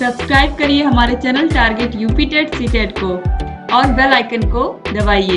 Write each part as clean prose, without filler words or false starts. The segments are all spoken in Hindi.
सब्सक्राइब करिए हमारे channel target UP TET CTET को और बेल आइकन को दबाइए।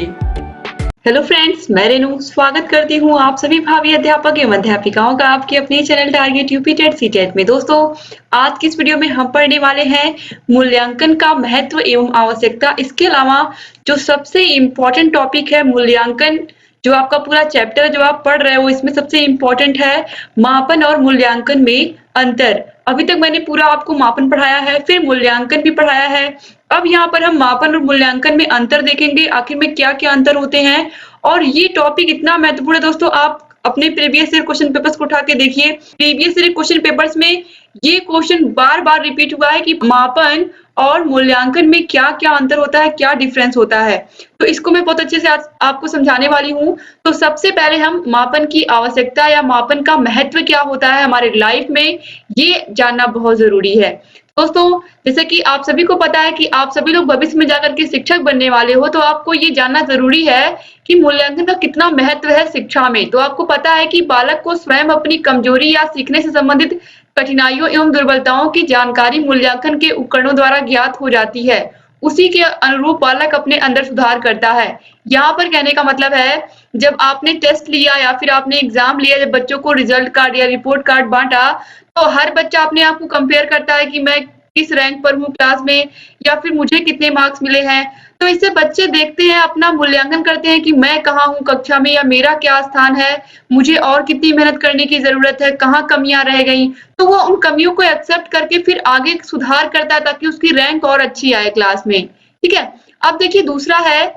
हेलो फ्रेंड्स, मैं रेनू स्वागत करती हूँ आप सभी भावी अध्यापक एवं अध्यापिकाओं का आपके अपने channel target UP TET CTET में। दोस्तों, आज की इस वीडियो में हम पढ़ने वाले हैं मूल्यांकन का महत्व एवं आवश्यकता। इसके अलावा जो सबसे इम्पोर्टेंट टॉपिक है मूल्यांकन, जो आपका पूरा चैप्टर जो आप पढ़ रहे हो, इसमें सबसे इम्पोर्टेंट है मापन और मूल्यांकन में अंतर। अभी तक मैंने पूरा आपको मापन पढ़ाया है, फिर मूल्यांकन भी पढ़ाया है। अब यहाँ पर हम मापन और मूल्यांकन में अंतर देखेंगे, आखिर में क्या क्या अंतर होते हैं। और ये टॉपिक इतना महत्वपूर्ण है दोस्तों, आप अपने प्रीवियस ईयर क्वेश्चन पेपर्स को उठा के देखिए। प्रीवियस ईयर क्वेश्चन पेपर्स में ये क्वेश्चन बार बार रिपीट हुआ है कि मापन और मूल्यांकन में क्या क्या अंतर होता है, क्या डिफरेंस होता है। तो इसको मैं बहुत अच्छे से आज आपको समझाने वाली हूँ। तो सबसे पहले हम मापन की आवश्यकता या मापन का महत्व क्या होता है हमारे लाइफ में, ये जानना बहुत जरूरी है। दोस्तों, जैसे कि आप सभी को पता है कि आप सभी लोग भविष्य में जाकर के शिक्षक बनने वाले हो, तो आपको ये जानना जरूरी है कि मूल्यांकन का कितना महत्व है शिक्षा में। तो आपको पता है कि बालक को स्वयं अपनी कमजोरी या सीखने से संबंधित कठिनाइयों एवं दुर्बलताओं की जानकारी मूल्यांकन के उपकरणों द्वारा ज्ञात हो जाती है। उसी के अनुरूप बालक अपने अंदर सुधार करता है। यहाँ पर कहने का मतलब है, जब आपने टेस्ट लिया या फिर आपने एग्जाम लिया, जब बच्चों को रिजल्ट कार्ड या रिपोर्ट कार्ड बांटा, तो हर बच्चा अपने आप को कंपेयर करता है कि मैं किस रैंक पर हूँ क्लास में, या फिर मुझे कितने मार्क्स मिले हैं। तो इससे बच्चे देखते हैं, अपना मूल्यांकन करते हैं कि मैं कहाँ हूँ कक्षा में, या मेरा क्या स्थान है, मुझे और कितनी मेहनत करने की जरूरत है, कहाँ कमियां रह गई। तो वो उन कमियों को एक्सेप्ट करके फिर आगे सुधार करता है ताकि उसकी रैंक और अच्छी आए क्लास में। ठीक है। अब देखिए, दूसरा है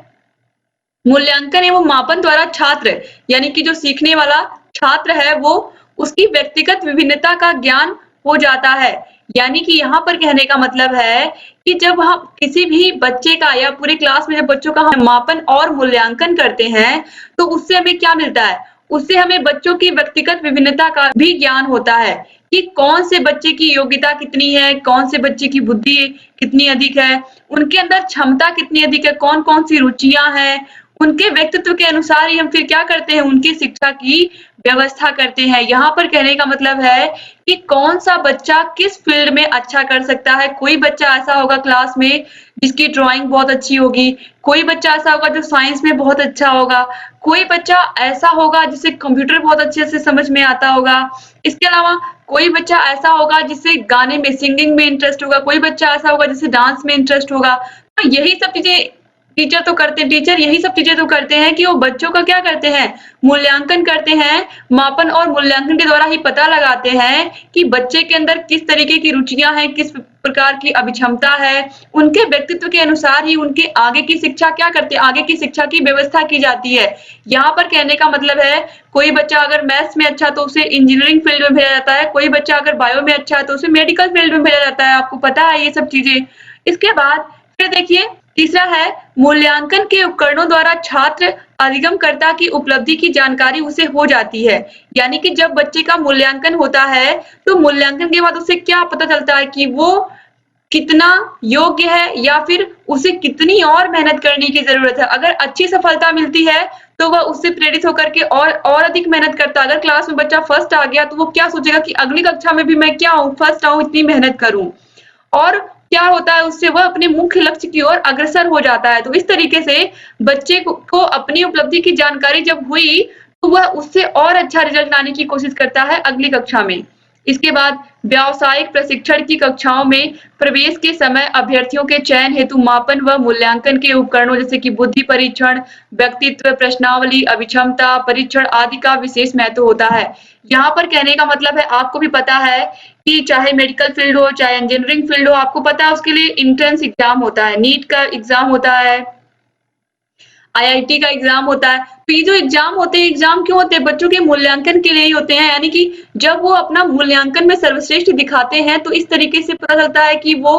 मूल्यांकन एवं मापन द्वारा छात्र, यानी कि जो सीखने वाला छात्र है, वो उसकी व्यक्तिगत विभिन्नता का ज्ञान हो जाता है। यानी कि यहाँ पर कहने का मतलब है कि जब हम किसी भी बच्चे का या पूरे क्लास में जब बच्चों का हम मापन और मूल्यांकन करते हैं, तो उससे हमें क्या मिलता है? उससे हमें बच्चों की व्यक्तिगत विभिन्नता का भी ज्ञान होता है कि कौन से बच्चे की योग्यता कितनी है, कौन से बच्चे की बुद्धि कितनी अधिक है, उनके अंदर क्षमता कितनी अधिक है, कौन कौन सी रुचियां हैं। उनके व्यक्तित्व के अनुसार ही हम फिर क्या करते हैं, उनकी शिक्षा की व्यवस्था करते हैं। यहाँ पर कहने का मतलब है कि कौन सा बच्चा किस फील्ड में अच्छा कर सकता है। कोई बच्चा ऐसा होगा क्लास में जिसकी ड्राइंग बहुत अच्छी होगी, कोई बच्चा ऐसा होगा जो साइंस में बहुत अच्छा होगा, कोई बच्चा ऐसा होगा जिसे कंप्यूटर बहुत अच्छे से समझ में आता होगा। इसके अलावा कोई बच्चा ऐसा होगा जिसे गाने में, सिंगिंग में इंटरेस्ट होगा, कोई बच्चा ऐसा होगा जिसे डांस में इंटरेस्ट होगा। तो यही सब चीजें टीचर यही सब चीजें तो करते हैं कि वो बच्चों का क्या करते हैं, मूल्यांकन करते हैं। मापन और मूल्यांकन के द्वारा ही पता लगाते हैं कि बच्चे के अंदर किस तरीके की रुचियां हैं, किस प्रकार की अभिक्षमता है। उनके व्यक्तित्व के अनुसार ही उनके आगे की शिक्षा क्या करते हैं, आगे की शिक्षा की व्यवस्था की जाती है। यहाँ पर कहने का मतलब है, कोई बच्चा अगर मैथ्स में अच्छा तो उसे इंजीनियरिंग फील्ड में भेजा जाता है, कोई बच्चा अगर बायो में अच्छा है तो उसे मेडिकल फील्ड में भेजा जाता है। आपको पता है ये सब चीजें। इसके बाद फिर देखिए, तीसरा है मूल्यांकन के उपकरणों द्वारा छात्र अधिगमकर्ता की उपलब्धि की जानकारी उसे हो जाती है। यानी कि जब बच्चे का मूल्यांकन होता है, तो मूल्यांकन के बाद उसे क्या पता चलता है कि वो कितना योग्य है या फिर उसे कितनी और मेहनत करने की जरूरत है। अगर अच्छी सफलता मिलती है तो वह उससे प्रेरित होकर के और अधिक मेहनत करता है। अगर क्लास में बच्चा फर्स्ट आ गया तो वो क्या सोचेगा कि अगली कक्षा में भी मैं क्या हूँ, फर्स्ट आऊं, इतनी मेहनत करूं। और क्या होता है, उससे वह अपने मुख्य लक्ष्य की ओर अग्रसर हो जाता है। तो इस तरीके से बच्चे को अपनी उपलब्धि की जानकारी जब हुई, तो वह उससे और अच्छा रिजल्ट लाने की कोशिश करता है अगली कक्षा में। इसके बाद व्यावसायिक प्रशिक्षण की कक्षाओं में प्रवेश के समय अभ्यर्थियों के चयन हेतु मापन व मूल्यांकन के उपकरणों जैसे कि बुद्धि परीक्षण, व्यक्तित्व प्रश्नावली, अभिक्षमता परीक्षण आदि का विशेष महत्व होता है। यहाँ पर कहने का मतलब है, आपको भी पता है कि चाहे मेडिकल फील्ड हो, चाहे इंजीनियरिंग फील्ड हो, आपको पता है उसके लिए एंट्रेंस एग्जाम होता है, नीट का एग्जाम होता है, आईआईटी का एग्जाम होता है। तो ये जो एग्जाम होते हैं, एग्जाम क्यों होते हैं? बच्चों के मूल्यांकन के लिए ही होते हैं। यानी कि जब वो अपना मूल्यांकन में सर्वश्रेष्ठ दिखाते हैं, तो इस तरीके से पता चलता है कि वो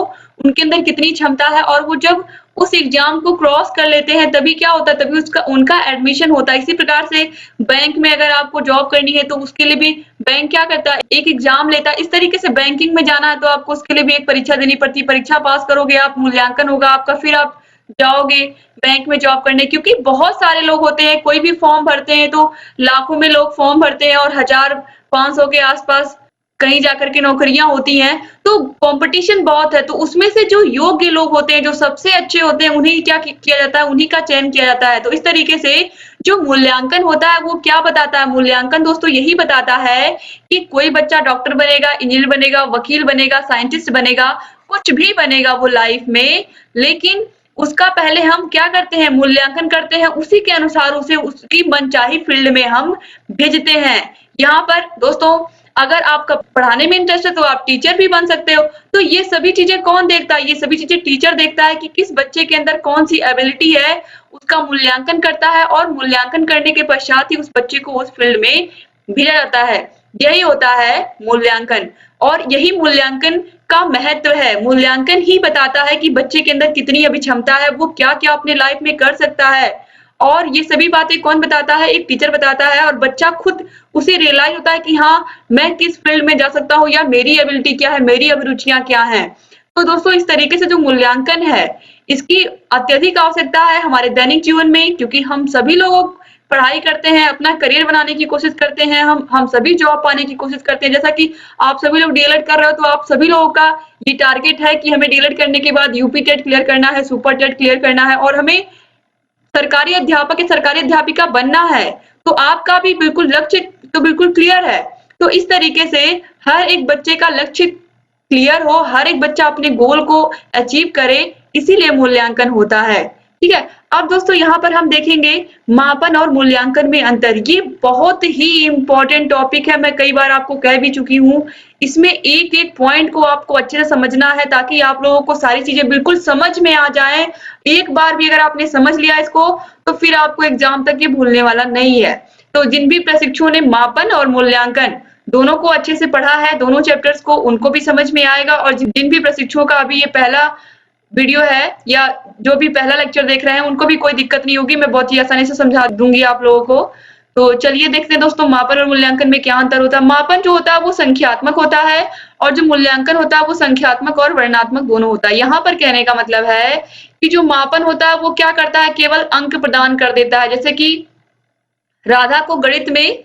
उनके अंदर कितनी क्षमता है। और वो जब उस एग्जाम को क्रॉस कर लेते हैं, तभी क्या होता है, तभी उनका एडमिशन होता है। इसी प्रकार से बैंक में अगर आपको जॉब करनी है, तो उसके लिए भी बैंक क्या करता है, एक एग्जाम लेता है। इस तरीके से बैंकिंग में जाना है तो आपको उसके लिए भी एक परीक्षा देनी पड़ती है। परीक्षा पास करोगे आप, मूल्यांकन होगा आपका, फिर आप जाओगे बैंक में जॉब करने। क्योंकि बहुत सारे लोग होते हैं, कोई भी फॉर्म भरते हैं तो लाखों में लोग फॉर्म भरते हैं और 1000-500 के आसपास कहीं जाकर के नौकरियां होती हैं, तो कंपटीशन बहुत है, तो उसमें से जो योग्य लोग होते हैं, जो सबसे अच्छे होते हैं, उन्हें क्या किया जाता है, उन्हीं का चयन किया जाता है। तो इस तरीके से जो मूल्यांकन होता है वो क्या बताता है? मूल्यांकन दोस्तों यही बताता है कि कोई बच्चा डॉक्टर बनेगा, इंजीनियर बनेगा, वकील बनेगा, साइंटिस्ट बनेगा, कुछ भी बनेगा वो लाइफ में, लेकिन उसका पहले हम क्या करते हैं? मूल्यांकन करते हैं, उसी के अनुसार उसे उसकी मनचाही फील्ड में हम भेजते हैं। यहाँ पर दोस्तों अगर आपका पढ़ाने में इंटरेस्ट है तो आप टीचर भी बन सकते हो। तो ये सभी चीजें कौन देखता है? ये सभी चीजें टीचर देखता है कि किस बच्चे के अंदर कौन सी एबिलिटी है, उसका मूल्यांकन करता है और मूल्यांकन करने के पश्चात ही उस बच्चे को उस फील्ड में भेजा जाता है। यही होता है मूल्यांकन और यही मूल्यांकन का महत्व है। मूल्यांकन ही बताता है कि बच्चे के अंदर कितनी अभी क्षमता है, वो क्या-क्या अपने लाइफ में कर सकता है। और ये सभी बातें कौन बताता है? एक टीचर बताता है और बच्चा खुद उसे रियलाइज होता है कि हाँ, मैं किस फील्ड में जा सकता हूँ या मेरी एबिलिटी क्या है, मेरी अभिरुचियां क्या हैं। तो दोस्तों इस तरीके से जो मूल्यांकन है, इसकी अत्यधिक आवश्यकता है हमारे दैनिक जीवन में, क्योंकि हम सभी लोग पढ़ाई करते हैं, अपना करियर बनाने की कोशिश करते हैं, हम सभी जॉब पाने की कोशिश करते हैं। जैसा कि आप सभी लोग डीएलएड कर रहे हो, तो आप सभी लोगों का ये टारगेट है कि हमें डीएलएड करने के बाद यूपी टेट क्लियर करना है, सुपर टेट क्लियर करना है और हमें सरकारी अध्यापक या सरकारी अध्यापिका बनना है। तो आपका भी बिल्कुल लक्ष्य तो बिल्कुल क्लियर है। तो इस तरीके से हर एक बच्चे का लक्ष्य क्लियर हो, हर एक बच्चा अपने गोल को अचीव करे, इसीलिए मूल्यांकन होता है। ठीक है। अब दोस्तों यहाँ पर हम देखेंगे मापन और मूल्यांकन में अंतर। ये बहुत ही इंपॉर्टेंट टॉपिक है, मैं कई बार आपको कह भी चुकी हूँ। इसमें एक एक पॉइंट को आपको अच्छे से समझना है ताकि आप लोगों को सारी चीजें बिल्कुल समझ में आ जाएं। एक बार भी अगर आपने समझ लिया इसको तो फिर आपको एग्जाम तक ये भूलने वाला नहीं है। तो जिन भी प्रशिक्षुओं ने मापन और मूल्यांकन दोनों को अच्छे से पढ़ा है, दोनों चैप्टर्स को, उनको भी समझ में आएगा। और जिन भी प्रशिक्षुओं का अभी ये पहला वीडियो है या जो भी पहला लेक्चर देख रहे हैं, उनको भी कोई दिक्कत नहीं होगी, मैं बहुत ही आसानी से समझा दूंगी आप लोगों को। तो चलिए देखते हैं दोस्तों मापन और मूल्यांकन में क्या अंतर होता है। मापन जो होता है वो संख्यात्मक होता है और जो मूल्यांकन होता है वो संख्यात्मक और वर्णनात्मक दोनों होता है। यहाँ पर कहने का मतलब है कि जो मापन होता है वो क्या करता है, केवल अंक प्रदान कर देता है। जैसे कि राधा को गणित में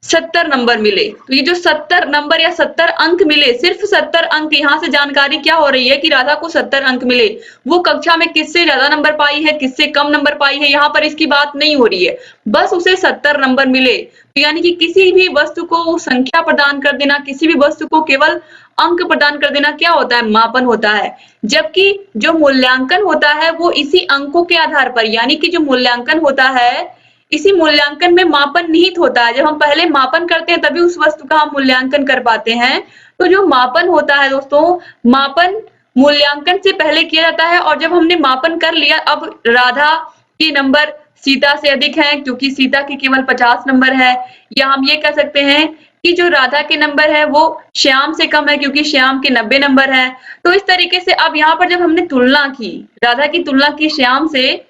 70 नंबर मिले, तो ये जो 70 नंबर या 70 अंक मिले, सिर्फ 70 अंक, यहाँ से जानकारी क्या हो रही है कि राधा को 70 अंक मिले। वो कक्षा में किससे ज्यादा नंबर पाई है, किससे कम नंबर पाई है, यहाँ पर इसकी बात नहीं हो रही है, बस उसे 70 नंबर मिले। तो यानी कि किसी भी वस्तु को संख्या प्रदान कर देना, किसी भी वस्तु को केवल अंक प्रदान कर देना क्या होता है, मापन होता है। जबकि जो मूल्यांकन होता है वो इसी अंकों के आधार पर, यानी कि जो मूल्यांकन होता है इसी मूल्यांकन में मापन निहित होता है। जब हम पहले मापन करते हैं तभी उस वस्तु का हम मूल्यांकन कर पाते हैं। तो जो मापन होता है दोस्तों, मापन मूल्यांकन से पहले किया जाता है और जब हमने मापन कर लिया, अब राधा के नंबर सीता से अधिक हैं क्योंकि सीता के केवल 50 नंबर है, या हम ये कह सकते हैं कि जो राधा के नंबर है वो श्याम से कम है क्योंकि श्याम के 90 नंबर है। तो इस तरीके से अब यहाँ पर जब हमने तुलना की, राधा की तुलना की श्याम से,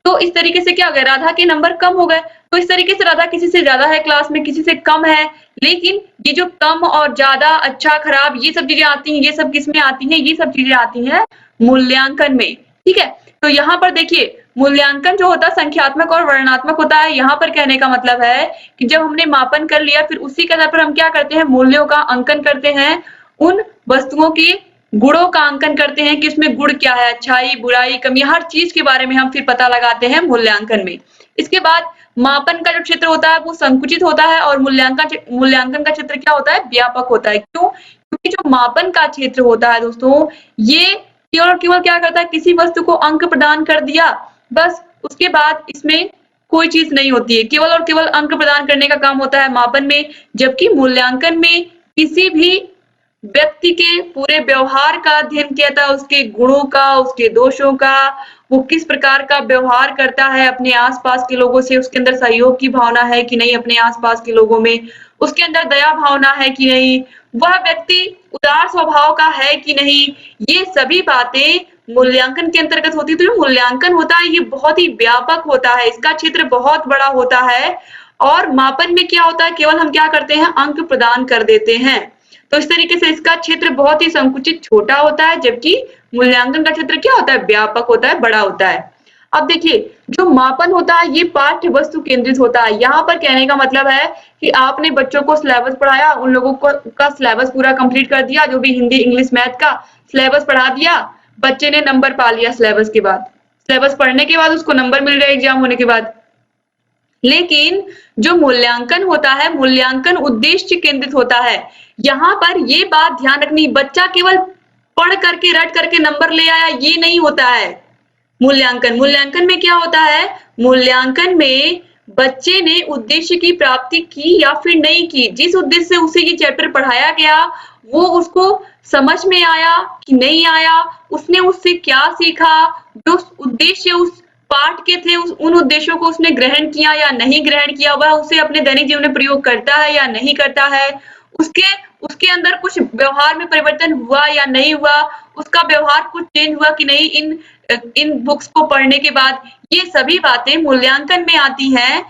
तो इस तरीके से क्या हो गया, राधा के नंबर कम हो गए। तो इस तरीके से राधा किसी से ज्यादा है क्लास में, किसी से कम है। लेकिन ये जो कम और ज्यादा, अच्छा खराब, ये सब चीजें आती हैं, ये सब किसमें आती हैं, ये सब चीजें आती हैं मूल्यांकन में। ठीक है। तो यहाँ पर देखिए मूल्यांकन जो होता है संख्यात्मक और वर्णनात्मक होता है। यहाँ पर कहने का मतलब है कि जब हमने मापन कर लिया फिर उसी के आधार पर हम क्या करते हैं, मूल्यों का अंकन करते हैं, उन वस्तुओं की गुणों का अंकन करते हैं कि उसमें गुण क्या है, अच्छाई, बुराई, कमी, हर चीज के बारे में हम फिर पता लगाते हैं मूल्यांकन में। इसके बाद मापन का जो क्षेत्र होता है वो संकुचित होता है और मूल्यांकन का क्षेत्र क्या होता है, व्यापक होता है। क्यों? क्योंकि जो मापन का क्षेत्र होता है दोस्तों, ये केवल और केवल क्या करता है, किसी वस्तु को अंक प्रदान कर दिया, बस उसके बाद इसमें कोई चीज नहीं होती है, केवल और केवल अंक प्रदान करने का काम होता है मापन में। जबकि मूल्यांकन में किसी भी व्यक्ति के पूरे व्यवहार का अध्ययन किया था, उसके गुणों का, उसके दोषों का, वो किस प्रकार का व्यवहार करता है अपने आसपास के लोगों से, उसके अंदर सहयोग की भावना है कि नहीं अपने आसपास के लोगों में, उसके अंदर दया भावना है कि नहीं, वह व्यक्ति उदार स्वभाव का है कि नहीं, ये सभी बातें मूल्यांकन के अंतर्गत होती है। तो जो मूल्यांकन होता है ये बहुत ही व्यापक होता है, इसका क्षेत्र बहुत बड़ा होता है। और मापन में क्या होता है, केवल हम क्या करते हैं, अंक प्रदान कर देते हैं। तो इस तरीके से इसका क्षेत्र बहुत ही संकुचित छोटा होता है, जबकि मूल्यांकन का क्षेत्र क्या होता है, व्यापक होता है, बड़ा होता है। अब देखिए, जो मापन होता है ये पाठ्य वस्तु केंद्रित होता है। यहाँ पर कहने का मतलब है कि आपने बच्चों को सिलेबस पढ़ाया, उन लोगों को का सिलेबस पूरा कंप्लीट कर दिया, जो भी हिंदी इंग्लिश मैथ का सिलेबस पढ़ा दिया, बच्चे ने नंबर पा लिया सिलेबस के बाद, सिलेबस पढ़ने के बाद उसको नंबर मिल रहे एग्जाम होने के बाद। लेकिन जो मूल्यांकन होता है, मूल्यांकन उद्देश्य केंद्रित होता है। यहाँ पर ये बात ध्यान रखनी, बच्चा केवल पढ़ करके रट करके नंबर ले आया ये नहीं होता है। मूल्यांकन में क्या होता है, मूल्यांकन में बच्चे ने उद्देश्य की प्राप्ति की या फिर नहीं की, जिस उद्देश्य से उसे ये चैप्टर पढ़ाया गया वो उसको समझ में आया कि नहीं आया, उसने उससे क्या सीखा, जो उद्देश्य उस पाठ के थे उन उद्देश्यों को उसने ग्रहण किया या नहीं ग्रहण किया, वह उसे अपने दैनिक जीवन में प्रयोग करता है या नहीं करता है, उसके उसके अंदर कुछ व्यवहार में परिवर्तन हुआ या नहीं हुआ, उसका व्यवहार कुछ चेंज हुआ कि नहीं इन बुक्स को पढ़ने के बाद। ये सभी बातें मूल्यांकन में आती हैं,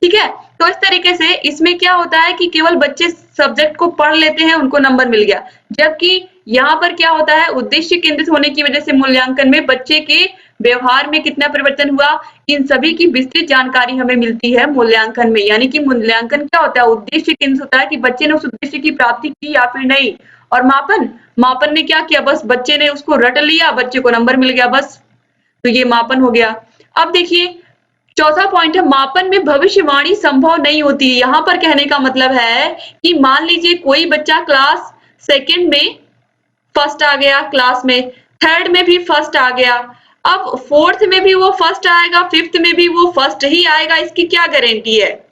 ठीक है। तो इस तरीके से इसमें क्या होता है कि केवल बच्चे सब्जेक्ट को पढ़ लेते हैं, उनको नंबर मिल गया, जबकि यहाँ पर क्या होता है, उद्देश्य केंद्रित होने की वजह से मूल्यांकन में बच्चे के व्यवहार में कितना परिवर्तन हुआ, इन सभी की विस्तृत जानकारी हमें मिलती है मूल्यांकन में। यानी कि मूल्यांकन क्या होता है, उद्देश्य केंद्रित होता है कि बच्चे ने उस उद्देश्य की प्राप्ति की या फिर नहीं। और मापन ने क्या किया, बस बच्चे ने उसको रट लिया, बच्चे को नंबर मिल गया, बस। तो ये मापन हो गया। अब देखिए चौथा पॉइंट है, मापन में भविष्यवाणी संभव नहीं होती। यहाँ पर कहने का मतलब है कि मान लीजिए कोई बच्चा क्लास सेकंड में फर्स्ट आ गया, क्लास में थर्ड में भी फर्स्ट आ गया, अब फोर्थ में भी वो फर्स्ट आएगा, फिफ्थ में भी वो फर्स्ट ही आएगा, इसकी क्या गारंटी है?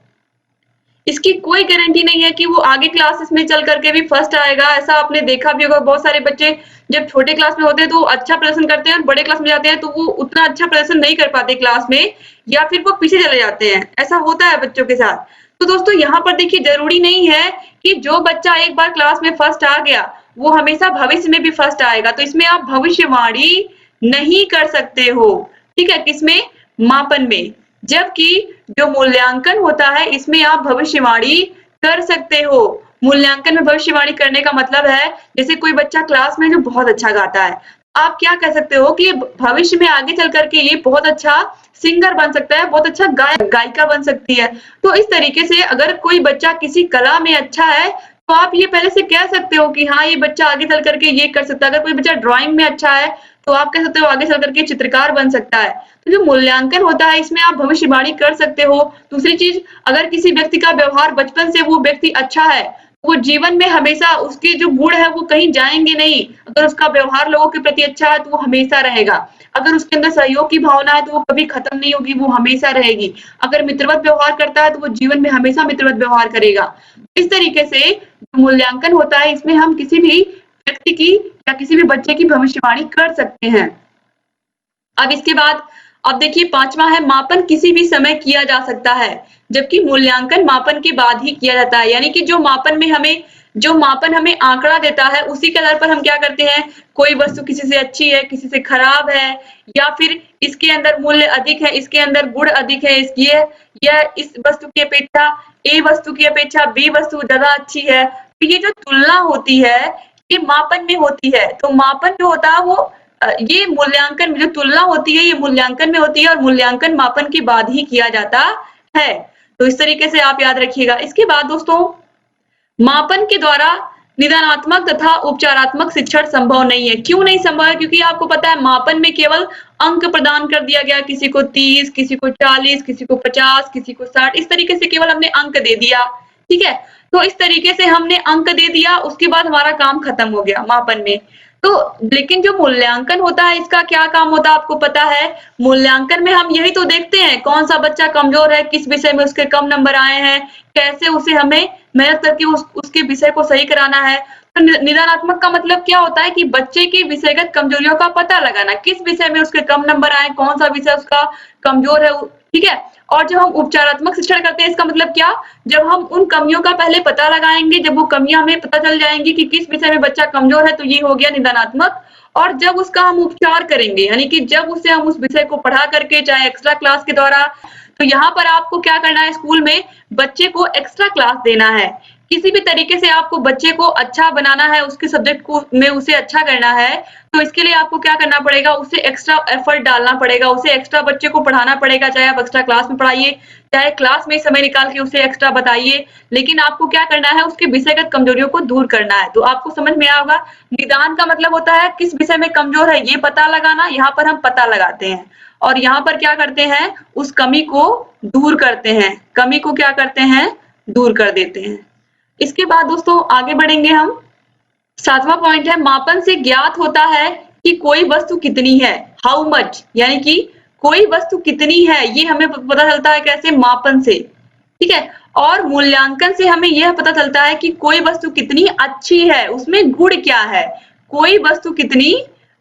इसकी कोई गारंटी नहीं है कि वो आगे क्लासेस में चल करके भी फर्स्ट आएगा। ऐसा आपने देखा भी होगा, बहुत सारे बच्चे जब छोटे क्लास में होते हैं तो अच्छा प्रदर्शन करते हैं और बड़े क्लास में जाते हैं तो वो उतना अच्छा प्रदर्शन नहीं कर पाते क्लास में, या फिर वो पीछे चले जाते हैं। ऐसा होता है बच्चों के साथ। तो दोस्तों यहाँ पर देखिए, जरूरी नहीं है कि जो बच्चा एक बार क्लास में फर्स्ट आ गया वो हमेशा भविष्य में भी फर्स्ट आएगा। तो इसमें आप भविष्यवाणी नहीं कर सकते हो, ठीक है, किसमें, मापन में। जबकि जो मूल्यांकन होता है इसमें आप भविष्यवाणी कर सकते हो। मूल्यांकन में भविष्यवाणी करने का मतलब है, जैसे कोई बच्चा क्लास में जो बहुत अच्छा गाता है, आप क्या कह सकते हो कि भविष्य में आगे चल करके ये बहुत अच्छा सिंगर बन सकता है, बहुत अच्छा गायिका बन सकती है। तो इस तरीके से अगर कोई बच्चा किसी कला में अच्छा है तो आप ये पहले से कह सकते हो कि हाँ ये बच्चा आगे चल करके ये कर सकता है। अगर कोई बच्चा ड्राइंग में अच्छा है तो आप कह सकते हो आगे चल करके चित्रकार बन सकता है। तो जो मूल्यांकन होता है इसमें आप भविष्यवाणी कर सकते हो। दूसरी चीज, अगर किसी व्यक्ति का व्यवहार बचपन से वो व्यक्ति अच्छा है, वो जीवन में हमेशा उसके जो गुण है वो कहीं जाएंगे नहीं। अगर उसका व्यवहार लोगों के प्रति अच्छा है तो वो हमेशा रहेगा। अगर उसके अंदर सहयोग की भावना है तो वो कभी खत्म नहीं होगी, वो हमेशा रहेगी। अगर मित्रवत व्यवहार करता है तो वो जीवन में हमेशा मित्रवत व्यवहार करेगा। इस तरीके से मूल्यांकन होता है, इसमें हम किसी भी व्यक्ति की या किसी भी बच्चे की भविष्यवाणी कर सकते हैं। अब इसके बाद अब देखिए पांचवा है, मापन किसी भी समय किया जा सकता है, जबकि मूल्यांकन मापन के बाद ही किया जाता है। यानी कि जो मापन हमें आंकड़ा देता है उसी के आधार पर हम क्या करते हैं, कोई वस्तु किसी से अच्छी है, किसी से खराब है, या फिर इसके अंदर मूल्य अधिक है, इसके अंदर गुण अधिक है, इस वस्तु की अपेक्षा ए वस्तु की अपेक्षा बी वस्तु ज्यादा अच्छी है। तो ये जो तुलना होती है ये मापन में होती है। तो मापन जो होता है वो ये मूल्यांकन में जो तुलना होती है ये मूल्यांकन में होती है, और मूल्यांकन मापन के बाद ही किया जाता है। तो इस तरीके से आप याद रखिएगा। इसके बाद दोस्तों, मापन के द्वारा निदानात्मक तथा उपचारात्मक शिक्षण संभव नहीं है। क्यों नहीं संभव है? क्योंकि आपको पता है मापन में केवल अंक प्रदान कर दिया गया, किसी को 30, किसी को 40, किसी को 50, किसी को 60, इस तरीके से केवल हमने अंक दे दिया, ठीक है। तो इस तरीके से हमने अंक दे दिया, उसके बाद हमारा काम खत्म हो गया मापन में। तो लेकिन जो मूल्यांकन होता है इसका क्या काम होता है आपको पता है? मूल्यांकन में हम यही तो देखते हैं कौन सा बच्चा कमजोर है, किस विषय में उसके कम नंबर आए हैं, कैसे उसे हमें मेहनत करके उसके विषय को सही कराना है। तो निदानात्मक का मतलब क्या होता है कि बच्चे की विषयगत कमजोरियों का पता लगाना, किस विषय में उसके कम नंबर आए, कौन सा विषय उसका कमजोर है, ठीक है। और जब हम उपचारात्मक शिक्षण करते हैं इसका मतलब क्या, जब हम उन कमियों का पहले पता लगाएंगे, जब वो कमियां हमें पता चल जाएंगी कि किस विषय में बच्चा कमजोर है, तो ये हो गया निदानात्मक। और जब उसका हम उपचार करेंगे, यानी कि जब उसे हम उस विषय को पढ़ा करके, चाहे एक्स्ट्रा क्लास के द्वारा, तो यहाँ पर आपको क्या करना है, स्कूल में बच्चे को एक्स्ट्रा क्लास देना है। किसी भी तरीके से आपको बच्चे को अच्छा बनाना है, उसके सब्जेक्ट को में उसे अच्छा करना है, तो इसके लिए आपको क्या करना पड़ेगा, उसे एक्स्ट्रा एफर्ट डालना पड़ेगा, उसे एक्स्ट्रा बच्चे को पढ़ाना पड़ेगा, चाहे आप एक्स्ट्रा क्लास में पढ़ाइए, चाहे क्लास में समय निकाल के उसे एक्स्ट्रा बताइए, लेकिन आपको क्या करना है, उसके विषयगत कमजोरियों को दूर करना है। तो आपको समझ में आया होगा, निदान का मतलब होता है किस विषय में कमजोर है ये पता लगाना, यहाँ पर हम पता लगाते हैं और यहाँ पर क्या करते हैं, उस कमी को दूर करते हैं, कमी को क्या करते हैं, दूर कर देते हैं। इसके बाद दोस्तों आगे बढ़ेंगे हम। 7वां पॉइंट है, मापन से ज्ञात होता है कि कोई वस्तु कितनी है, हाउ मच, यानी कि कोई वस्तु कितनी है ये हमें पता चलता है कैसे, मापन से, ठीक है। और मूल्यांकन से हमें यह पता चलता है कि कोई वस्तु कितनी अच्छी है, उसमें गुण क्या है, कोई वस्तु कितनी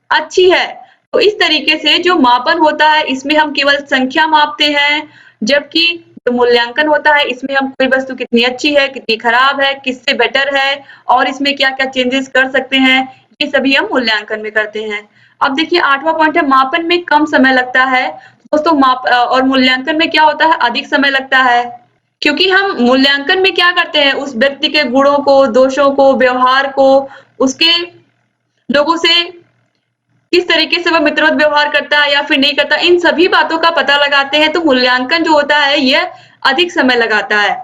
अच्छी है। तो इस तरीके से जो मापन होता है इसमें हम केवल संख्या मापते हैं, जबकि जो मूल्यांकन होता है इसमें हम कोई वस्तु कितनी अच्छी है, कितनी खराब है, किससे बेटर है और इसमें क्या क्या चेंजेस कर सकते हैं, ये सभी हम मूल्यांकन में करते हैं। अब देखिए 8वां पॉइंट है, मापन में कम समय लगता है। दोस्तों और मूल्यांकन में क्या होता है, अधिक समय लगता है, क्योंकि हम मूल्यांकन में क्या करते हैं, उस व्यक्ति के गुणों को, दोषों को, व्यवहार को, उसके लोगों से किस तरीके से वह मित्रवत व्यवहार करता है या फिर नहीं करता, इन सभी बातों का पता लगाते हैं। तो मूल्यांकन जो होता है यह अधिक समय लगाता है।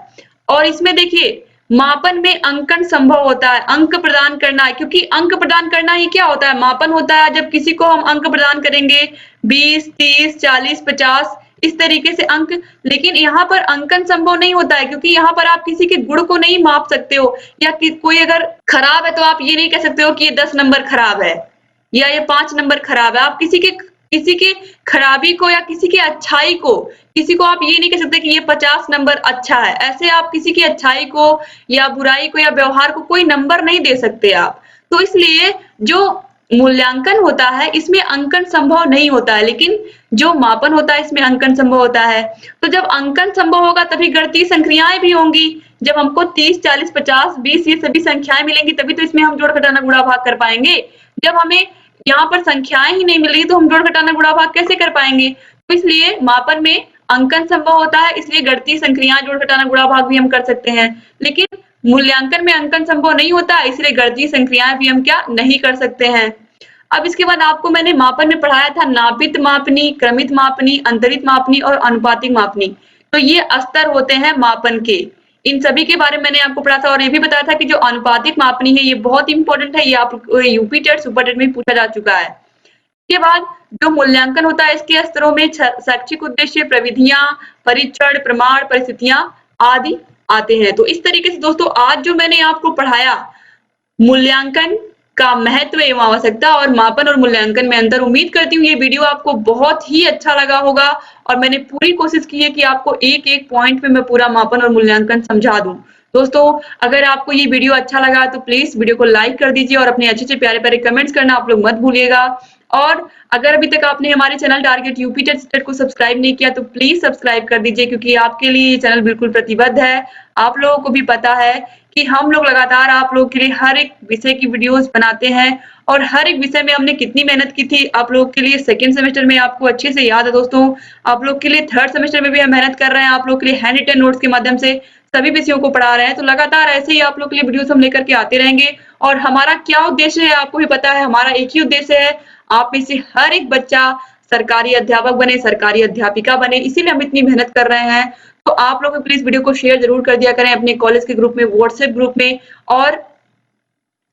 और इसमें देखिए मापन में अंकन संभव होता है, अंक प्रदान करना है, क्योंकि अंक प्रदान करना ही क्या होता है, मापन होता है। जब किसी को हम अंक प्रदान करेंगे 20, 30, 40, 50 इस तरीके से अंक, लेकिन यहाँ पर अंकन संभव नहीं होता है, क्योंकि यहाँ पर आप किसी के गुण को नहीं माप सकते हो, या कोई अगर खराब है तो आप ये नहीं कह सकते हो कि ये 10 नंबर खराब है या ये 5 नंबर खराब है। आप किसी के खराबी को या किसी की अच्छाई को, किसी को आप ये नहीं कह सकते कि ये 50 नंबर अच्छा है। ऐसे आप किसी की अच्छाई को या बुराई को या व्यवहार को कोई नंबर नहीं दे सकते आप। तो इसलिए जो मूल्यांकन होता है इसमें अंकन संभव नहीं होता है, लेकिन जो मापन होता है इसमें अंकन संभव होता है। तो जब अंकन संभव होगा तभी गणितीय संक्रियाएं भी होंगी। जब हमको 30, 40, 50, 20 ये सभी संख्याएं मिलेंगी तभी तो इसमें हम जोड़ घटाना गुणा भाग कर पाएंगे। जब हमें यहाँ पर संख्याएं ही नहीं मिल रही तो हम जोड़ घटाना गुणा भाग कैसे कर पाएंगे। तो इसलिए मापन में अंकन संभव होता है, इसलिए गणितीय संक्रियाएं जोड़ घटाना गुणा भाग भी हम कर सकते हैं, लेकिन मूल्यांकन में अंकन संभव नहीं होता है, इसलिए गणितीय संक्रियाएं भी हम क्या नहीं कर सकते हैं। अब इसके बाद आपको मैंने मापन में पढ़ाया था नापित मापनी, क्रमित मापनी, अंतरित मापनी और अनुपातिक मापनी। तो ये स्तर होते हैं मापन के, इन सभी के बारे में मैंने आपको पढ़ा था और ये भी बताया था कि जो अनुपातिक मापनी है ये बहुत इंपॉर्टेंट है, ये आप यूपी टेट सुपर टेट में पूछा जा चुका है। इसके बाद जो मूल्यांकन होता है इसके स्तरों में शैक्षिक उद्देश्य, प्रविधियां, परीक्षण, प्रमाण, परिस्थितियां आदि आते हैं। तो इस तरीके से दोस्तों आज जो मैंने आपको पढ़ाया मूल्यांकन का महत्व एवं आवश्यकता और मापन और मूल्यांकन में अंतर, उम्मीद करती हूँ ये वीडियो आपको बहुत ही अच्छा लगा होगा और मैंने पूरी कोशिश की है कि आपको एक एक पॉइंट में मैं पूरा मापन और मूल्यांकन समझा दूं। दोस्तों अगर आपको ये वीडियो अच्छा लगा तो प्लीज वीडियो को लाइक कर दीजिए और अपने अच्छे प्यारे प्यारे कमेंट्स करना आप लोग मत भूलिएगा। और अगर अभी तक आपने हमारे चैनल टारगेट यूपी टेट को सब्सक्राइब नहीं किया तो प्लीज सब्सक्राइब कर दीजिए, क्योंकि आपके लिए ये चैनल बिल्कुल प्रतिबद्ध है। आप लोगों को भी पता है कि हम लोग लगातार आप लोगों के लिए हर एक विषय की वीडियोस बनाते हैं और हर एक विषय में हमने कितनी मेहनत की थी आप लोगों के लिए। सेकंड सेमेस्टर में आपको अच्छे से याद है दोस्तों, आप लोग के लिए थर्ड सेमेस्टर में भी हम मेहनत कर रहे हैं, आप लोग के लिए हैंड रिटन नोट्स के माध्यम से सभी विषयों को पढ़ा रहे हैं। तो लगातार ऐसे ही आप लोग के लिए वीडियोस हम लेकर के आते रहेंगे। और हमारा क्या उद्देश्य है आपको भी पता है, हमारा एक ही उद्देश्य है, आप में से हर एक बच्चा सरकारी अध्यापक बने, सरकारी अध्यापिका बने, इसीलिए हम इतनी मेहनत कर रहे हैं। तो आप लोग प्लीज वीडियो को शेयर जरूर कर दिया करें अपने कॉलेज के ग्रुप में, व्हाट्सएप ग्रुप में, और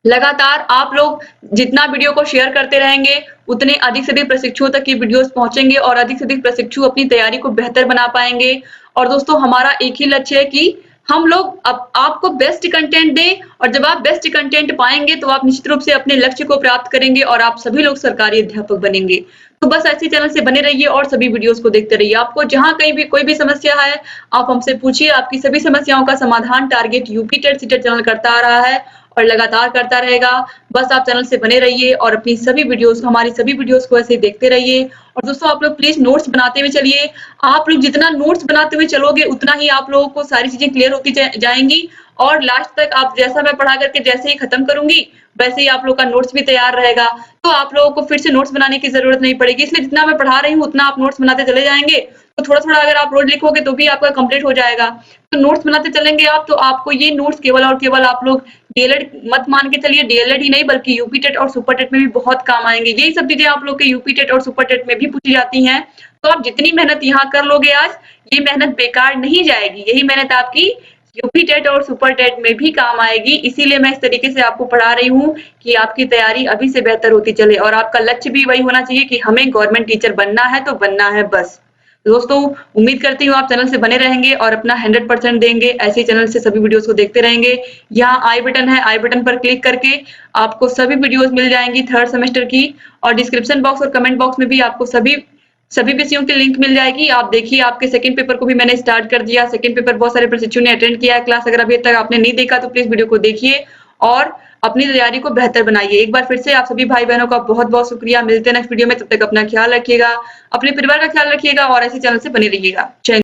लगातार आप लोग जितना वीडियो को शेयर करते रहेंगे उतने अधिक से अधिक प्रशिक्षुओं तक ये वीडियोस पहुंचेंगे और अधिक से अधिक प्रशिक्षु अपनी तैयारी को बेहतर बना पाएंगे। और दोस्तों हमारा एक ही लक्ष्य है कि हम लोग आपको बेस्ट कंटेंट दें, और जब आप बेस्ट कंटेंट पाएंगे तो आप निश्चित रूप से अपने लक्ष्य को प्राप्त करेंगे और आप सभी लोग सरकारी अध्यापक बनेंगे। तो बस ऐसे चैनल से बने रहिए और सभी वीडियोस को देखते रहिए। आपको जहां कहीं भी कोई भी समस्या है आप हमसे पूछिए, आपकी सभी समस्याओं का समाधान target UP TET CTET channel करता आ रहा है। और लगातार करता रहेगा। बस आप चैनल से बने रहिए और अपनी सभी वीडियोस हमारी सभी वीडियोस को ऐसे ही देखते रहिए। और दोस्तों आप लोग प्लीज नोट्स बनाते हुए चलिए। आप लोग जितना नोट्स बनाते हुए चलोगे उतना ही आप लोगों को सारी चीजें क्लियर होती जाएंगी और लास्ट तक आप जैसा मैं पढ़ा करके जैसे ही खत्म करूंगी वैसे ही आप लोग का नोट्स भी तैयार रहेगा। तो आप लोगों को फिर से नोट्स बनाने की जरूरत नहीं पड़ेगी। इसलिए जितना मैं पढ़ा रही हूँ उतना आप नोट्स बनाते चले जाएंगे। तो थोड़ा-थोड़ा अगर आप रोज लिखोगे तो भी आपका कंप्लीट हो जाएगा। तो नोट्स बनाते चलेंगे आप तो आपको ये नोट्स केवल और केवल आप लोग डीएलएड मत मान के चलिए, डीएलएड ही नहीं बल्कि यूपी टेट और सुपर टेट में भी बहुत काम आएंगे। यही सब चीजें आप लोग के यूपी टेट और सुपर टेट में भी पूछी जाती हैं। तो आप जितनी मेहनत यहाँ कर लोगे आज, ये मेहनत बेकार नहीं जाएगी। यही मेहनत आपकी यूपी टेट और सुपर टेट में भी काम आएगी। इसीलिए मैं इस तरीके से आपको पढ़ा रही हूँ कि आपकी तैयारी अभी से बेहतर होती चले और आपका लक्ष्य भी वही होना चाहिए कि हमें गवर्नमेंट टीचर बनना है तो बनना है बस। दोस्तों उम्मीद करती हूँ आप चैनल से बने रहेंगे और अपना 100% देंगे। ऐसे ही चैनल से सभी वीडियोस को देखते रहेंगे। यहाँ आई बटन है, आई बटन पर क्लिक करके आपको सभी वीडियोस मिल जाएंगी थर्ड सेमेस्टर की और डिस्क्रिप्शन बॉक्स और कमेंट बॉक्स में भी आपको सभी विषयों की लिंक मिल जाएगी। आप देखिए आपके सेकंड पेपर को भी मैंने स्टार्ट कर दिया। सेकंड पेपर बहुत सारे प्रशिक्षुओं ने अटेंड किया है क्लास। अगर अभी तक आपने नहीं देखा तो प्लीज वीडियो को देखिए और अपनी तैयारी को बेहतर बनाइए। एक बार फिर से आप सभी भाई बहनों का बहुत बहुत शुक्रिया। मिलते हैं नेक्स्ट वीडियो में। तब तक अपना ख्याल रखिएगा, अपने परिवार का ख्याल रखिएगा और ऐसे चैनल से बने रहिएगा। जय